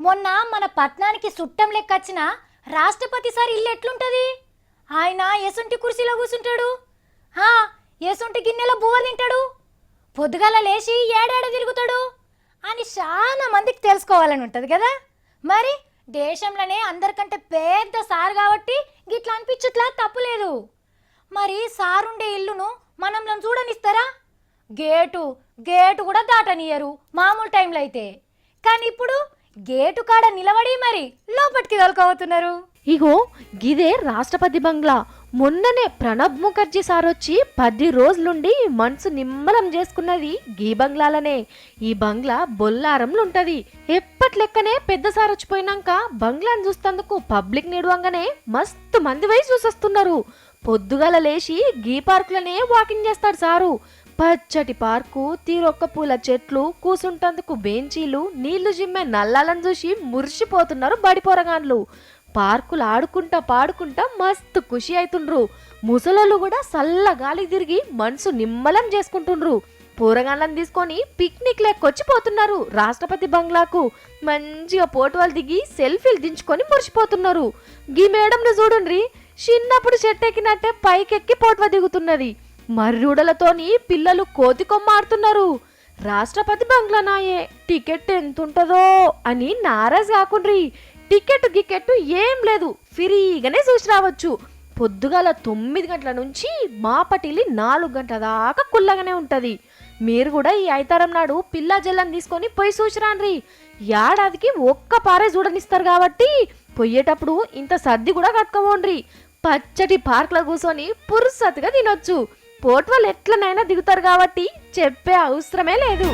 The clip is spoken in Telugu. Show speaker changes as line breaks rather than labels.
మొన్న మన పట్నానికి సుట్టం లెక్కొచ్చిన రాష్ట్రపతి సార్ ఇల్లు ఎట్లుంటది? ఆయన ఎసుంటి కుర్చీలో కూర్చుంటాడు, ఎసుంటి గిన్నెలో బువ్వ తింటాడు, పొద్దుగాల లేచి ఏడాడ తిరుగుతాడు అని చాలా మందికి తెలుసుకోవాలని ఉంటుంది కదా. మరి దేశంలోనే అందరికంటే పెద్ద సార్ కాబట్టి గిట్లా అనిపించట్లా తప్పులేదు. మరి సారుండే ఇల్లును మనంలో చూడనిస్తారా? గేటు గేటు కూడా దాటనియరు మామూలు టైంలో అయితే. కానీ ఇప్పుడు గేటు కాడ నిలబడి మరి లోపలికి తోలుకోబోతున్నారు.
ఇగో గిదే రాష్ట్రపతి బంగ్లా. మొన్ననే ప్రణబ్ ముఖర్జీ సార్ వచ్చి 10 రోజులుండి మనసు నిమ్మలం చేసుకున్నది గీ బంగ్లాలనే. ఈ బంగ్లా బొల్లారంలో ఉంటది. ఎప్పటి లెక్కనే పెద్ద సార్ వచ్చిపోయినాక బంగ్లాను చూస్తందుకు పబ్లిక్ నిడవంగానే మస్తు మంది వయసు చూసొస్తున్నారు. పొద్దుగాల లేచి గీ పార్కులనే వాకింగ్ చేస్తాడు సారు. పచ్చటి పార్కు, తీరొక్క పూల చెట్లు, కూసుంటందుకు బెంచీలు, నీళ్లు జిమ్మే నల్లాలను చూసి మురిసిపోతున్నారు బడిపోరగాన్లు. పార్కులు ఆడుకుంటా పాడుకుంటా మస్తు ఖుషి అవుతుండ్రు. ముసలోళ్ళు కూడా సల్ల గాలికి తిరిగి మనసు నిమ్మలం చేసుకుంటుండ్రు. పోరగాళ్ళని తీసుకొని పిక్నిక్ లెక్కొచ్చి పోతున్నారు రాష్ట్రపతి బంగ్లాకు. మంచిగా పోటోలు దిగి సెల్ఫీలు దించుకొని మురిసిపోతున్నారు. గీ మేడంను చూడుండ్రి, చిన్నప్పుడు చెట్టెక్కినట్టే పైకెక్కి పోటవ దిగుతున్నది. మర్రుడలతోని పిల్లలు కోతి కొమ్మ ఆడుతున్నారు. రాష్ట్రపతి బంగ్లానాయే, టికెట్ ఎంతుంటదో అని నారాజ్ కాకుండ్రి. టికెట్ గికెట్ ఏం లేదు, ఫ్రీగానే చూసి రావచ్చు. పొద్దుగాల 9 గంటల నుంచి మాపటిలి 4 గంటల దాకా కుల్లగానే ఉంటది. మీరు కూడా ఈ ఐతారం నాడు పిల్ల జల్లని తీసుకొని పోయి చూసిరాండ్రి. ఏడాదికి ఒక్క పారే చూడనిస్తారు కాబట్టి పోయేటప్పుడు ఇంత సర్ది కూడా కట్టుకోండ్రి. పచ్చటి పార్క్లో కూర్చొని పురుసత్తుగా తినొచ్చు. పోట్వాళ్ళు ఎట్లనైనా దిగుతారు కాబట్టి చెప్పే అవసరమే లేదు.